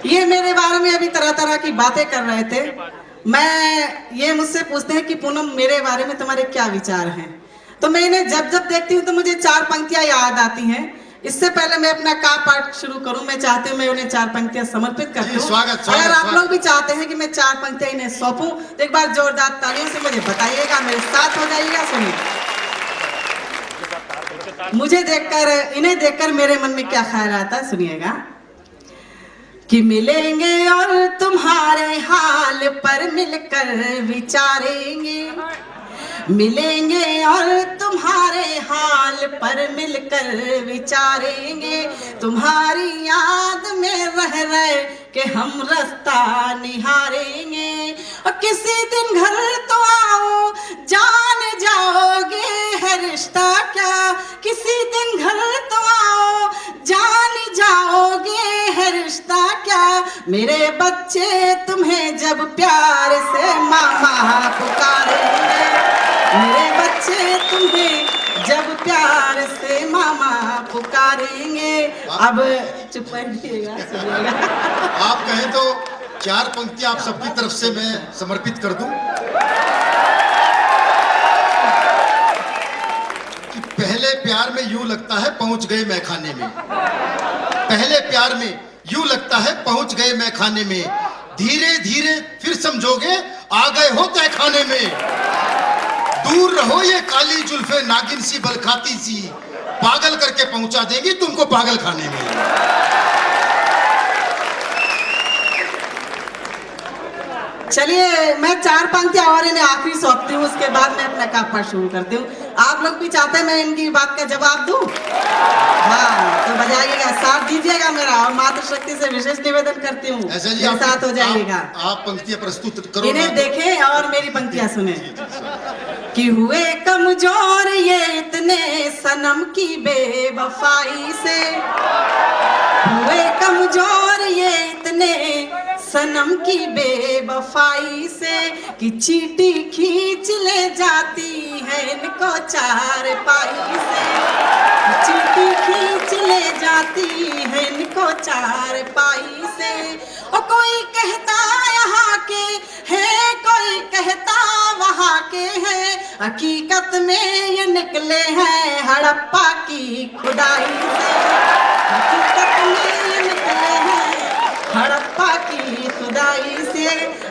ये मेरे बारे में अभी तरह तरह की बातें कर रहे थे। ये मुझसे पूछते हैं कि पूनम मेरे बारे में तुम्हारे क्या विचार हैं। तो मैं इन्हें जब जब देखती हूँ तो मुझे चार पंक्तियां याद आती हैं। इससे पहले मैं अपना का पाठ शुरू करूं, मैं चाहती हूँ मैं उन्हें चार पंक्तियां समर्पित करती हूँ। अगर आप लोग भी चाहते हैं कि मैं चार पंक्तियां इन्हें सौंपूं तो एक बार जोरदार तालियों से मुझे बताइएगा, मेरे साथ हो जाइएगा। सुनिए, मुझे देखकर, इन्हें देखकर मेरे मन में क्या ख्याल आता है, सुनिएगा। कि मिलेंगे और तुम्हारे हाल पर मिलकर विचारेंगे, मिलेंगे और तुम्हारे हाल पर मिलकर विचारेंगे, तुम्हारी याद में रह रहे कि हम रास्ता निहारेंगे। और किसी दिन घर तो आओ, जान जाओगे है रिश्ता क्या, किसी दिन घर तो आओ, जान जाओगे है रिश्ता क्या। मेरे बच्चे तुम्हें जब प्यार से मामा पुकारेंगे, मेरे बच्चे तुम्हें जब प्यार से मामा पुकारेंगे। अब चुप रहिएगा, सुनिएगा। आप कहें तो चार पंक्तियां आप सबकी तरफ से मैं समर्पित कर दूं। कि पहले प्यार में यूं लगता है पहुंच गए मैखाने में, पहले प्यार में यूं लगता है पहुंच गए मैखाने में, धीरे धीरे फिर समझोगे आ गए हो तहखाने में। दूर रहो ये काली जुल्फे नागिन सी बलखाती सी, पागल करके पहुंचा देंगी तुमको पागल खाने में। चलिए, मैं चार पंक्तियां और इन्हें आखिरी सौंपती हूँ, उसके बाद मैं अपना कापा शुरू करती हूँ। आप लोग भी चाहते हैं मैं इनकी बात का जवाब दूं? हाँ, तो बजाइएगा, साथ दीजिएगा मेरा। और मातृशक्ति से विशेष निवेदन करती हूँ, साथ हो जाइएगा। आप पंक्तियां प्रस्तुत करो, इन्हें देखें और मेरी पंक्तियां सुने। कि हुए कमजोर ये इतने सनम की बेवफाई से, हुए कमजोर ये इतने सनम की बेवफाई से, कि चींटी खींच ले जाती है इनको चार पाई से, चींटी खींच ले जाती है इनको चार पाई से। और कोई कहता यहाँ के है, कोई कहता वहाँ के हैं, हकीकत में ये निकले हैं हड़प्पा की खुदाई से, हकीकत में ये निकले हैं हड़प्पा की खुदाई से।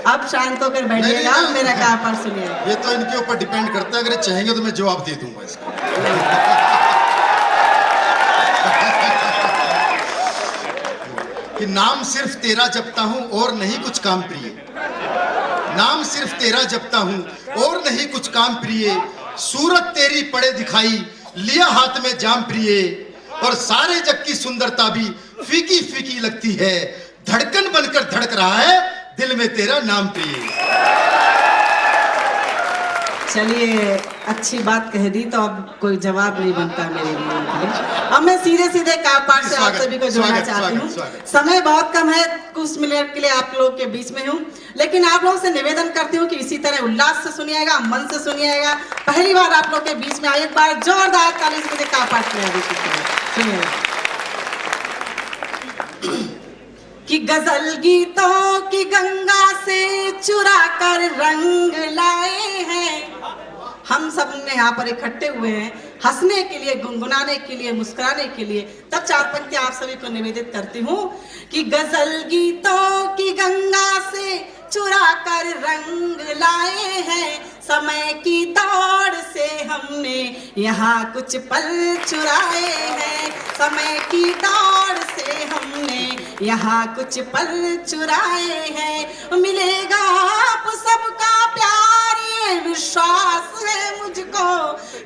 अब शांत होकर बैठिएगा, मेरा का पर सुनिए। ये तो इनके ऊपर डिपेंड करता है, अगर चाहेंगे तो मैं जवाब दे दूंगा इसका। कि नाम सिर्फ तेरा जपता हूं और नहीं कुछ काम प्रिय, नाम सिर्फ तेरा जपता हूं और नहीं कुछ काम प्रिय, सूरत तेरी पड़े दिखाई लिया हाथ में जाम प्रिय, और सारे जग की सुंदरता भी फीकी फीकी लगती है, धड़कन बनकर धड़क रहा है दिल में तेरा नाम प्रिय। चलिए, अच्छी बात कह दी तो अब कोई जवाब नहीं बनता मेरे लिए। अब मैं सीधे सीधे का पाठ से आप सभी को जोड़ना चाहती हूँ। समय बहुत कम है, कुछ मिनट के लिए आप लोगों के बीच में हूँ, लेकिन आप लोगों से निवेदन करती हूँ कि इसी तरह उल्लास से सुनिएगा, मन से सुनिएगा। पहली बार आप लोग के बीच में आए, एक बार जोरदार ताली से मुझे का पाठ सुनिएगा। कि गजल गीतों की गंगा से चुरा कर रंग लाए हैं, हम सब यहाँ पर इकट्ठे हुए हैं हंसने के लिए, गुनगुनाने के लिए, मुस्कुराने के लिए। तब चार पंक्तियां आप सभी को निवेदित करती हूँ। कि गजल गीतों की गंगा से चुरा कर रंग लाए हैं, समय की दौड़ से हमने यहाँ कुछ पल चुराए हैं, समय की दौड़ से हमने यहाँ कुछ पल चुराए हैं। मिलेगा आप सबका प्यार ये विश्वास है मुझको,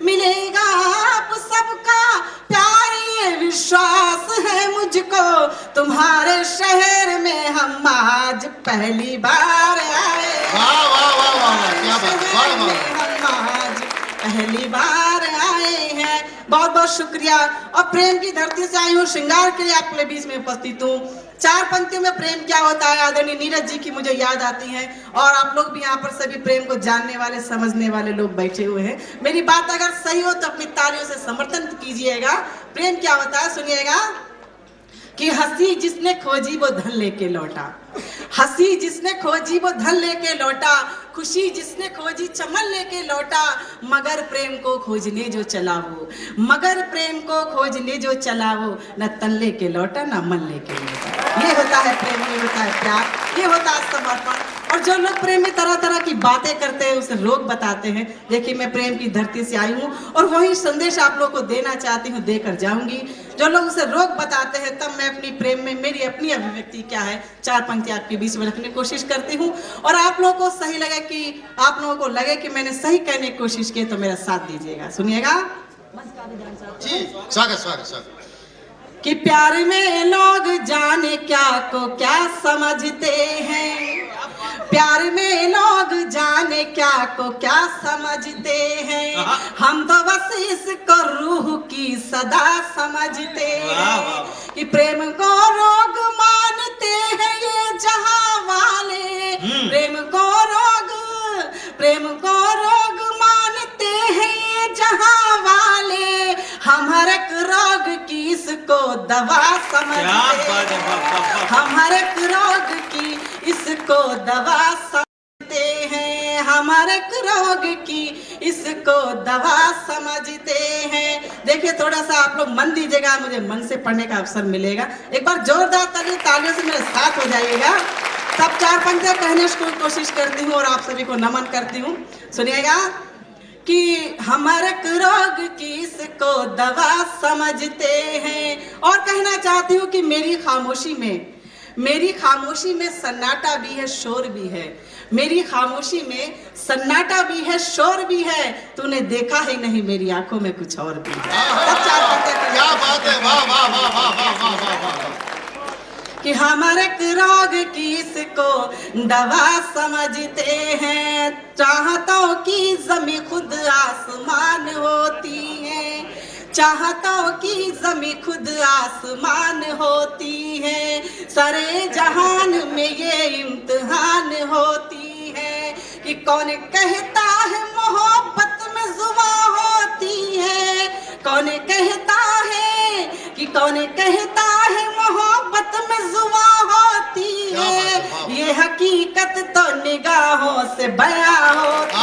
मिलेगा आप सबका प्यार ये विश्वास है मुझको, तुम्हारे शहर में हम आज पहली बार आए, वाह वाह वाह वाह, क्या बात, वाह वाह, हम आज पहली बार आए हैं। बहुत बहुत शुक्रिया। और प्रेम की धरती से आई हूँ, श्रृंगार के लिए आपके बीच में उपस्थित हूँ। चार पंक्तियों में प्रेम क्या होता है आदरणीय नीरज जी की मुझे याद आती है, और आप लोग भी यहाँ पर सभी प्रेम को जानने वाले, समझने वाले लोग बैठे हुए हैं। मेरी बात अगर सही हो तो अपनी तालियों से समर्थन कीजिएगा। प्रेम क्या होता है सुनिएगा। कि हंसी जिसने खोजी वो धन लेके लौटा, हंसी जिसने खोजी वो धन लेके लौटा, खुशी जिसने खोजी चमन लेके लौटा, मगर प्रेम को खोजने जो चला वो, मगर प्रेम को खोजने जो चला वो, न तन लेके लौटा न मन लेके लौटा। ये होता है प्रेम, ये होता है प्यार, ये होता है समर्पण। और जो लोग प्रेम में तरह तरह की बातें करते हैं, उसे रोक बताते हैं। देखिए मैं प्रेम की धरती से आई हूँ और वही संदेश आप लोगों को देना चाहती हूँ, देकर जाऊंगी। जो लोग उसे रोक बताते हैं, तब मैं अपनी प्रेम में मेरी अपनी अभिव्यक्ति क्या है, चार पंक्ति आपके बीच में रखने की कोशिश करती हूँ। और आप लोगों को सही लगे कि आप लोगों को लगे कि मैंने सही कहने की कोशिश की, तो मेरा साथ दीजिएगा, सुनिएगा। जी स्वागत स्वागत स्वागत। कि प्यार में लोग जाने क्या को क्या समझते हैं, प्यार में लोग जाने क्या को क्या समझते हैं, हम तो बस इसको रूह की सदा समझते हैं। कि प्रेम को रोग मानते हैं ये जहां वाले, प्रेम को रोग मानते हैं ये जहां वाले, हम हर एक रोग की इसको दवा समझते हैं, हम हर एक रोग की इसको दवा समझते हैं, हम हर एक रोग की इसको दवा समझते हैं। देखिए थोड़ा सा आप लोग मन दीजिएगा, मुझे मन से पढ़ने का अवसर मिलेगा। एक बार जोरदार तालियों से मेरे साथ हो जाइएगा। सब चार पंक्तियां कहने की कोशिश करती हूँ और आप सभी को नमन करती हूँ, सुनिएगा। कि हमारे रोग की इसको दवा समझते हैं। और कहना चाहती हूँ कि मेरी खामोशी में सन्नाटा भी है, शोर भी है, मेरी खामोशी में सन्नाटा भी है, शोर भी है, तूने देखा ही नहीं मेरी आंखों में कुछ और भी है। क्या बात है, वाह वाह वाह वाह वाह वाह वाह वाह। कि हमारे रोग की इसको दवा समझते हैं, चाहतों की ज़मीं खुद आसमान होती है, चाहतों की ज़मीं खुद आसमान होती है, सारे जहान में ये इम्तिहान होती है। कि कौन कहता है मोहब्बत में जुबां होती है, कौन कहता है कि कौन कहता है मोहब्बत में जुबां होती है, ये हकीकत तो निगाहों से बयां होती है,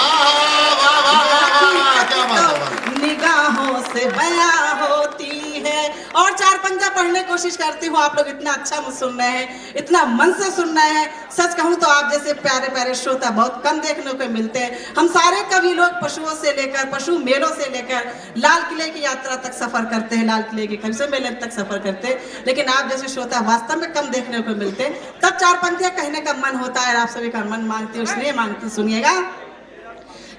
निगाहों से बयां होती है। और चार पंजा पढ़ने की कोशिश करती हूँ, आप लोग इतना अच्छा सुन रहे हैं, इतना मन से सुन रहे हैं। सच कहूँ तो आप जैसे प्यारे प्यारे श्रोता बहुत कम देखने को मिलते हैं। हम सारे कवि लोग पशुओं से लेकर, पशु मेलों से लेकर लाल किले की यात्रा तक सफर करते हैं, लाल किले के कवि मेले तक सफर करते हैं, लेकिन आप जैसे श्रोता वास्तव में कम देखने को मिलते हैं। तब चार पंक्तियां कहने का मन होता है, आप सभी का मन मांगती हूँ, इसलिए मांगती, सुनिएगा।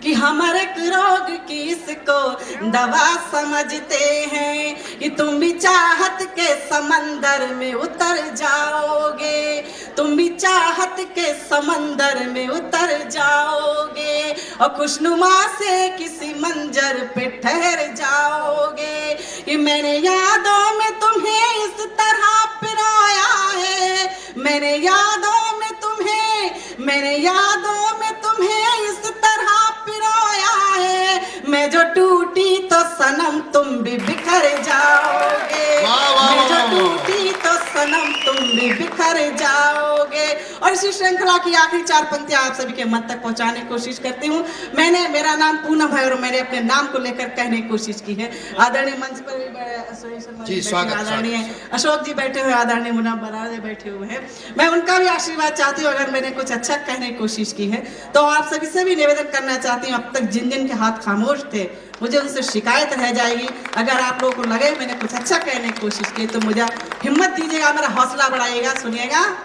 कि हमारे रोग की इसको दवा समझते हैं, कि तुम भी चाहत के समंदर में उतर जाओगे, तुम भी चाहत के समंदर में उतर जाओगे, और खुशनुमा से किसी मंजर पे ठहर जाओगे। कि मैंने यादों में तुम्हें इस तरह पिरोया है, मैंने यादों में तुम्हें इस तरह पिरोया है, मैं जो टूटी तो सनम तुम भी बिखर जाओगे, मैं जो टूटी तो सनम तुम भी बिखर जाओगे। और इसी श्रृंखला की आखिरी चार पंक्तियां आप सभी के मन तक पहुंचाने की कोशिश करती हूँ। मेरा नाम पूनम है और मैंने अपने नाम को लेकर कहने की कोशिश की है। आदरणीय मंच पर भी आदरणीय अशोक जी बैठे हुए, आदरणीय मुन्ना बरादे बैठे हुए हैं, मैं उनका भी आशीर्वाद चाहती हूँ। अगर मैंने कुछ अच्छा कहने की कोशिश की है तो आप सभी से भी निवेदन करना चाहती हूँ, अब तक जिन जिन के हाथ खामोश थे मुझे उनसे शिकायत रह जाएगी। अगर आप लोगों को लगे मैंने कुछ अच्छा कहने की कोशिश की तो मुझे हिम्मत दीजिएगा, मेरा हौसला बढ़ाइएगा, सुनिएगा।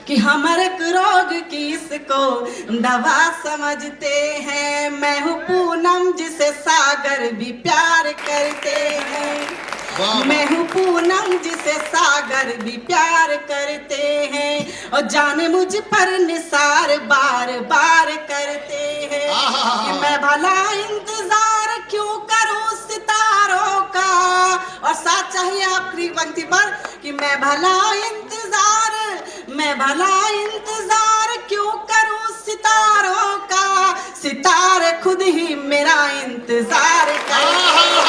कि हमारे रोग की इसको दवा समझते हैं, मैं हूँ पूनम जिसे सागर भी प्यार करते हैं, मैं हूँ पूनम जिसे सागर भी प्यार करते हैं, और जाने मुझ पर निसार बार बार करते हैं। कि मैं भला इंतजार क्यों करूँ सितारों का, और साथ चाहिए आखिरी पंक्ति पर कि मैं भला इंतजार क्यों करूं सितारों का, सितारे खुद ही मेरा इंतजार करते हैं।